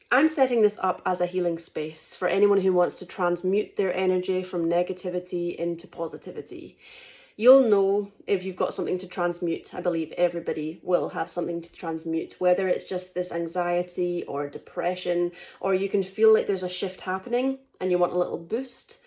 I'm setting this up as a healing space for anyone who wants to transmute their energy from negativity into positivity. You'll know if you've got something to transmute. I believe everybody will have something to transmute, whether it's just this anxiety or depression, or you can feel like there's a shift happening and you want a little boost.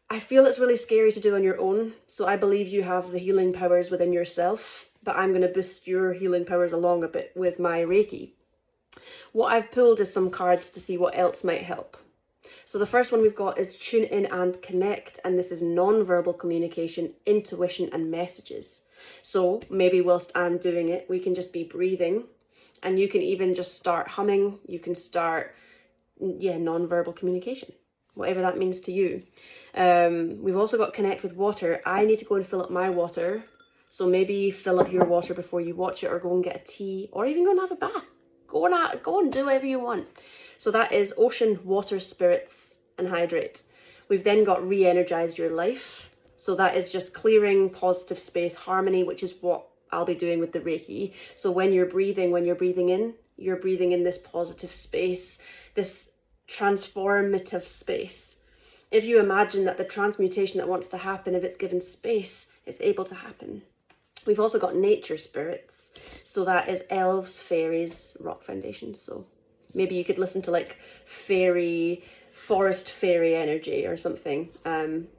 I feel it's really scary to do on your own, so I believe you have the healing powers within yourself, but I'm going to boost your healing powers along a bit with my Reiki. What I've pulled is some cards to see what else might help. So the first one we've got is tune in and connect, and this is non-verbal communication, intuition and messages. So maybe whilst I'm doing it, we can just be breathing, and you can even just start humming. You can start, non-verbal communication, whatever that means to you. We've also got connect with water. I need to go and fill up my water, so maybe fill up your water before you watch it, or go and get a tea, or even go and have a bath. Go and do whatever you want. So that is ocean, water, spirits, and hydrate. We've then got re-energize your life. So that is just clearing positive space, harmony, which is what I'll be doing with the Reiki. So when you're breathing in, you're breathing in this positive space, this transformative space. If you imagine that the transmutation that wants to happen, if it's given space, it's able to happen. We've also got nature spirits. So that is elves, fairies, rock foundations. So maybe you could listen to like forest fairy energy or something,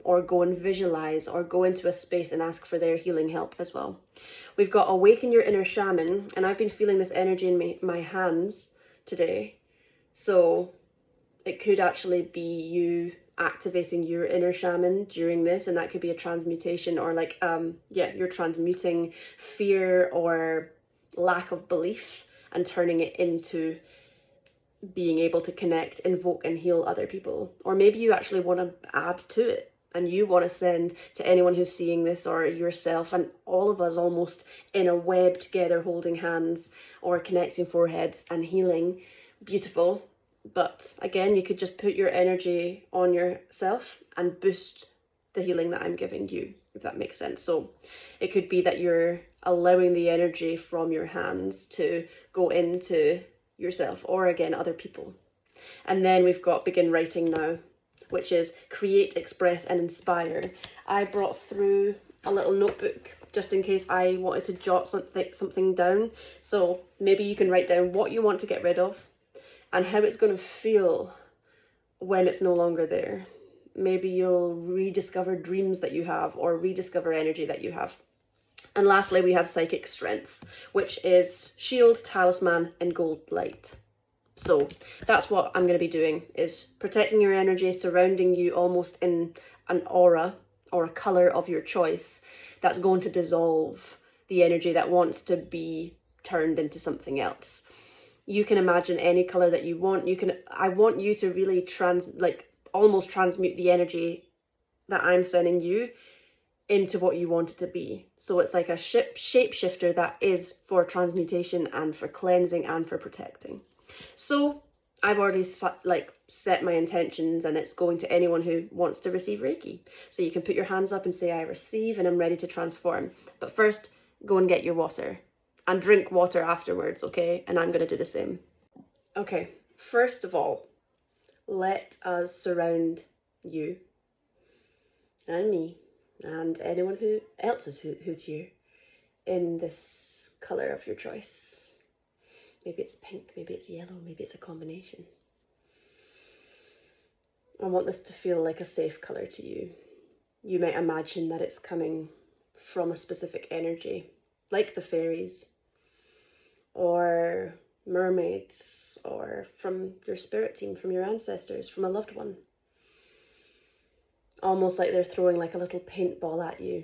or go and visualize, or go into a space and ask for their healing help as well. We've got awaken your inner shaman, and I've been feeling this energy in my hands today. So it could actually be you activating your inner shaman during this, and that could be a transmutation, or like you're transmuting fear or lack of belief and turning it into being able to connect, invoke and heal other people. Or maybe you actually want to add to it, and you want to send to anyone who's seeing this, or yourself, and all of us almost in a web together, holding hands or connecting foreheads and healing. Beautiful. But again, you could just put your energy on yourself and boost the healing that I'm giving you, if that makes sense. So it could be that you're allowing the energy from your hands to go into yourself, or again, other people. And then we've got begin writing now, which is create, express and inspire. I brought through a little notebook just in case I wanted to jot something down. So maybe you can write down what you want to get rid of and how it's going to feel when it's no longer there. Maybe you'll rediscover dreams that you have, or rediscover energy that you have. And lastly, we have psychic strength, which is shield, talisman, and gold light. So that's what I'm going to be doing, is protecting your energy, surrounding you almost in an aura or a color of your choice that's going to dissolve the energy that wants to be turned into something else. You can imagine any color that you want. I want you to really almost transmute the energy that I'm sending you into what you want it to be. So it's like a shapeshifter that is for transmutation and for cleansing and for protecting. So I've already set my intentions, and it's going to anyone who wants to receive Reiki. So you can put your hands up and say, I receive and I'm ready to transform. But first, go and get your water. And drink water afterwards, okay? And I'm going to do the same. Okay, first of all, let us surround you and me and anyone else who's here in this colour of your choice. Maybe it's pink, maybe it's yellow, maybe it's a combination. I want this to feel like a safe colour to you. You might imagine that it's coming from a specific energy, like the fairies, or mermaids, or from your spirit team, from your ancestors, from a loved one. Almost like they're throwing like a little paintball at you,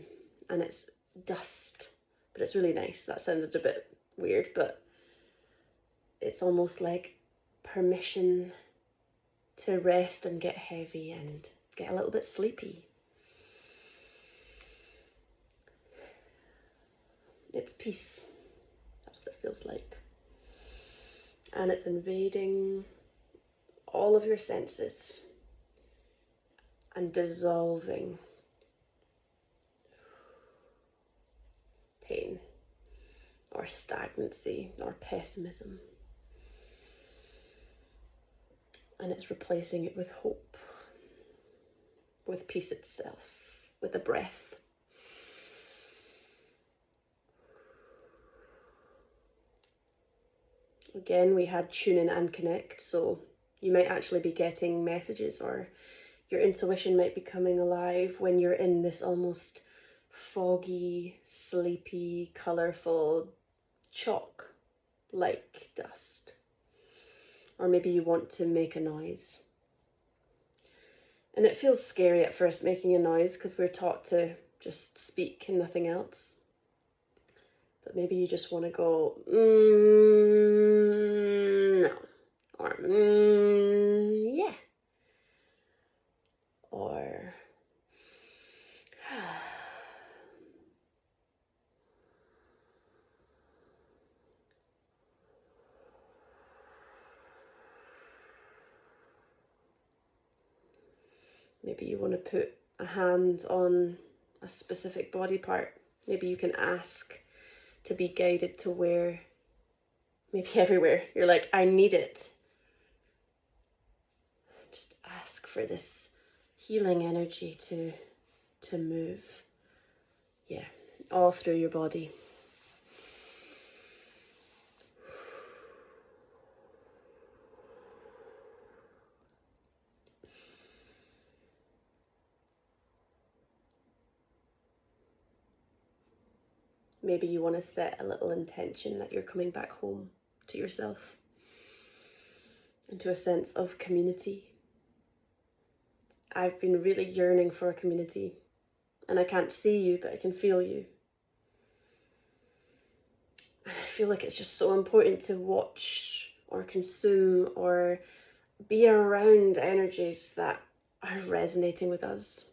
and it's dust, but it's really nice. That sounded a bit weird, but it's almost like permission to rest and get heavy and get a little bit sleepy. It's peace. That's what it feels like. And it's invading all of your senses and dissolving pain or stagnancy or pessimism. And it's replacing it with hope, with peace itself, with a breath. Again, we had tune in and connect, so you might actually be getting messages, or your intuition might be coming alive when you're in this almost foggy, sleepy, colourful chalk-like dust. Or maybe you want to make a noise. And it feels scary at first, making a noise, because we're taught to just speak and nothing else. But maybe you just want to go, no. Or, yeah. Or, maybe you want to put a hand on a specific body part. Maybe you can ask to be guided to where, maybe everywhere. You're like, I need it. Just ask for this healing energy to move. Yeah, all through your body. Maybe you want to set a little intention that you're coming back home to yourself, into a sense of community. I've been really yearning for a community, and I can't see you, but I can feel you. And I feel like it's just so important to watch or consume or be around energies that are resonating with us.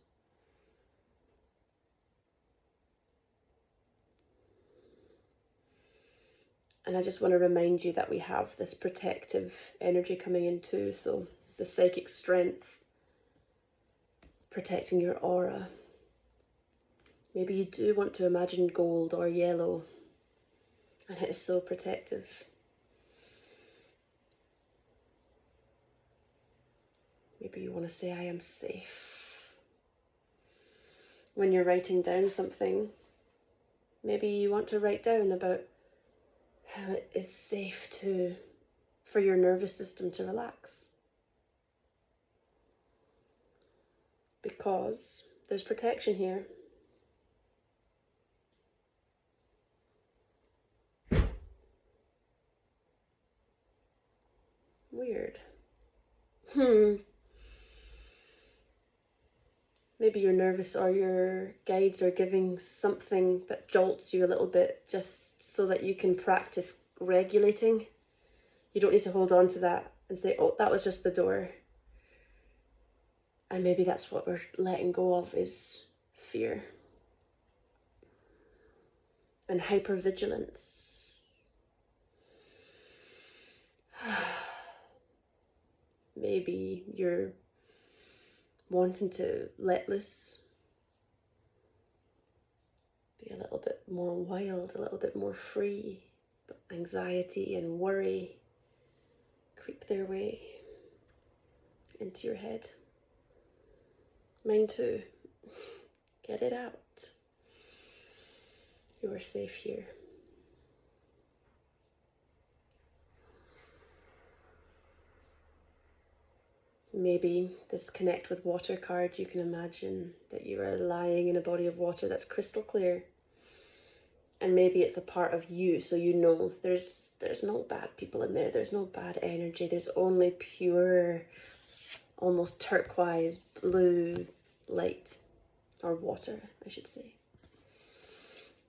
And I just want to remind you that we have this protective energy coming in too. So the psychic strength, protecting your aura. Maybe you do want to imagine gold or yellow, and it is so protective. Maybe you want to say, I am safe. When you're writing down something, maybe you want to write down about how it is safe for your nervous system to relax. Because there's protection here. Weird. Maybe you're nervous, or your guides are giving something that jolts you a little bit, just so that you can practice regulating. You don't need to hold on to that and say, oh, that was just the door. And maybe that's what we're letting go of, is fear and hypervigilance. Maybe you're wanting to let loose, be a little bit more wild, a little bit more free, but anxiety and worry creep their way into your head. Mine too. Get it out. You are safe here. Maybe this connect with water card, you can imagine that you are lying in a body of water that's crystal clear. And maybe it's a part of you, so you know there's no bad people in there, there's no bad energy, there's only pure, almost turquoise blue light, or water, I should say.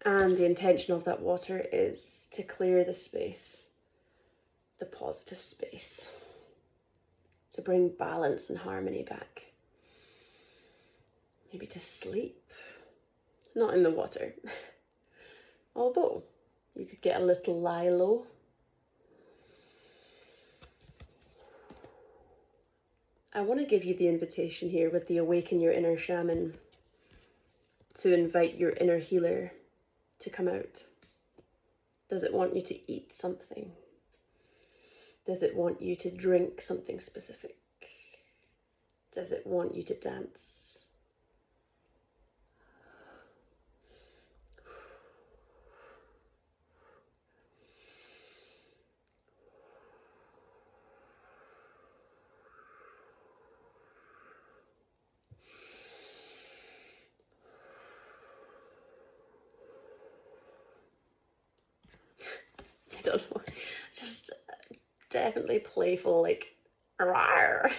And the intention of that water is to clear the space, the positive space, to bring balance and harmony back. Maybe to sleep, not in the water. Although, you could get a little lie low. I want to give you the invitation here with the Awaken Your Inner Shaman to invite your inner healer to come out. Does it want you to eat something? Does it want you to drink something specific? does it want you to dance? I don't know, just definitely playful, like, rawr.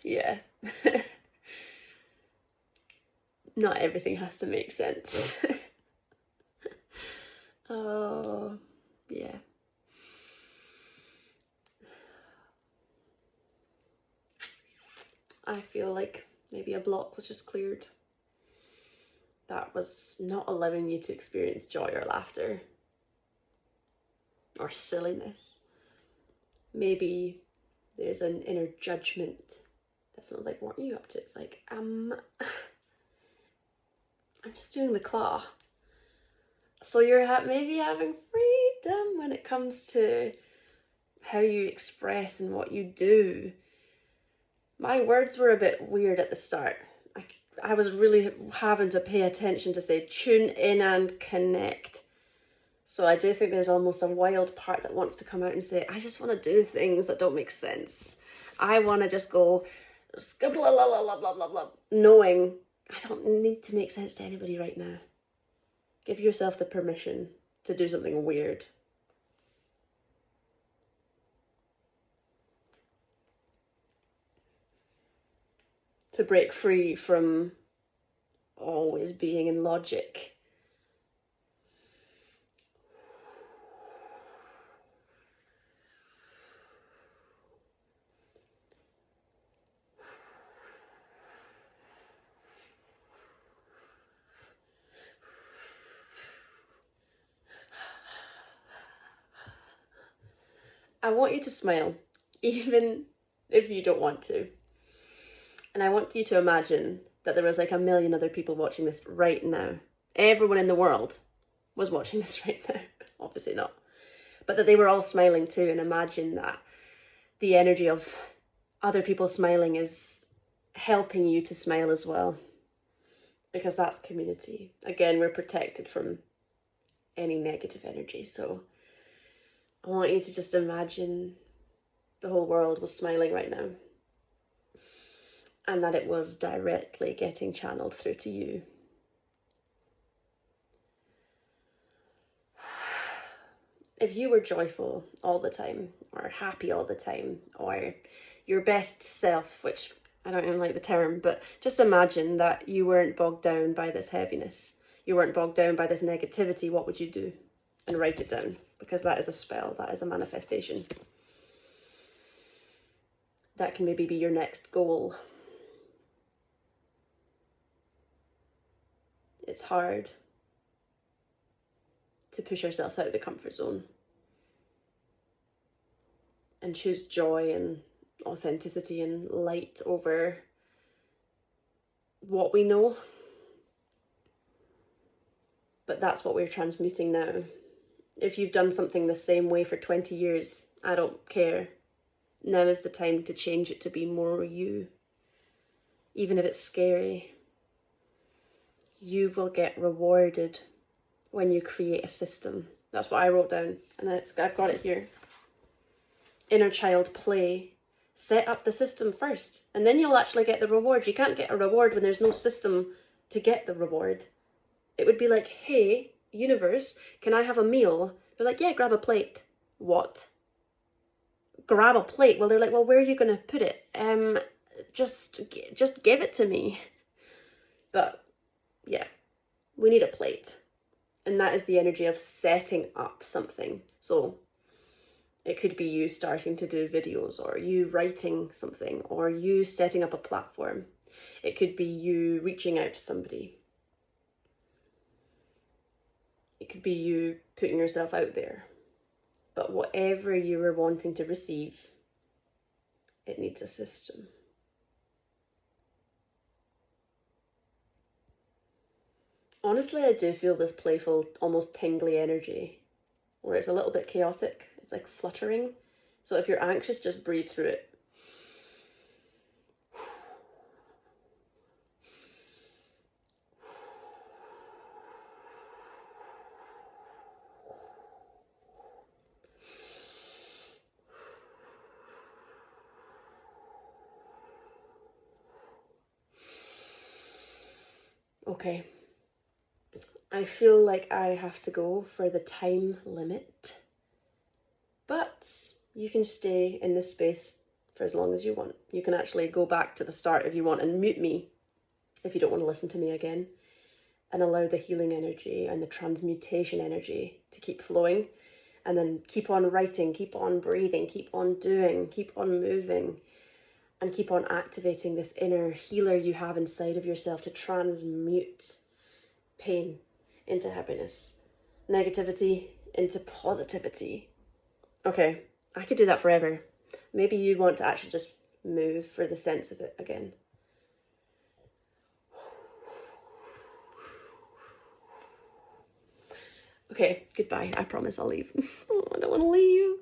Yeah. Not everything has to make sense. Oh, yeah. I feel like maybe a block was just cleared. That was not allowing you to experience joy or laughter or silliness. Maybe there's an inner judgment that someone's like, what are you up to? It's like, I'm just doing the claw. So you're maybe having freedom when it comes to how you express and what you do. My words were a bit weird at the start. I was really having to pay attention to say, tune in and connect. So I do think there's almost a wild part that wants to come out and say, I just want to do things that don't make sense. I want to just go, blah, blah, blah, blah, blah, blah, blah, knowing I don't need to make sense to anybody right now. Give yourself the permission to do something weird. To break free from always being in logic. I want you to smile, even if you don't want to. And I want you to imagine that there was like a million other people watching this right now. Everyone in the world was watching this right now. Obviously not. But that they were all smiling too, and imagine that the energy of other people smiling is helping you to smile as well. Because that's community. Again, we're protected from any negative energy. So I want you to just imagine the whole world was smiling right now. And that it was directly getting channeled through to you. If you were joyful all the time, or happy all the time, or your best self, which I don't even like the term, but just imagine that you weren't bogged down by this heaviness. You weren't bogged down by this negativity. What would you do? And write it down, because that is a spell, that is a manifestation. That can maybe be your next goal. It's hard to push ourselves out of the comfort zone and choose joy and authenticity and light over what we know. But that's what we're transmuting now. If you've done something the same way for 20 years, I don't care. Now is the time to change it to be more you. Even if it's scary. You will get rewarded when you create a system. That's what I wrote down, and I've got it here. Inner child play. Set up the system first, and then you'll actually get the reward. You can't get a reward when there's no system to get the reward. It would be like, hey, universe, can I have a meal? They're like, yeah, grab a plate. What? Grab a plate? Well, they're like, well, where are you going to put it? Just give it to me. But yeah, we need a plate. And that is the energy of setting up something. So it could be you starting to do videos, or you writing something, or you setting up a platform. It could be you reaching out to somebody. It could be you putting yourself out there. But whatever you are wanting to receive, it needs a system. Honestly, I do feel this playful, almost tingly energy, where it's a little bit chaotic. It's like fluttering. So if you're anxious, just breathe through it. Okay. I feel like I have to go for the time limit, but you can stay in this space for as long as you want. You can actually go back to the start if you want and mute me if you don't want to listen to me again, and allow the healing energy and the transmutation energy to keep flowing, and then keep on writing, keep on breathing, keep on doing, keep on moving, and keep on activating this inner healer you have inside of yourself to transmute pain into happiness, negativity into positivity. Okay, I could do that forever. Maybe you want to actually just move for the sense of it again. Okay, goodbye. I promise I'll leave. Oh, I don't want to leave.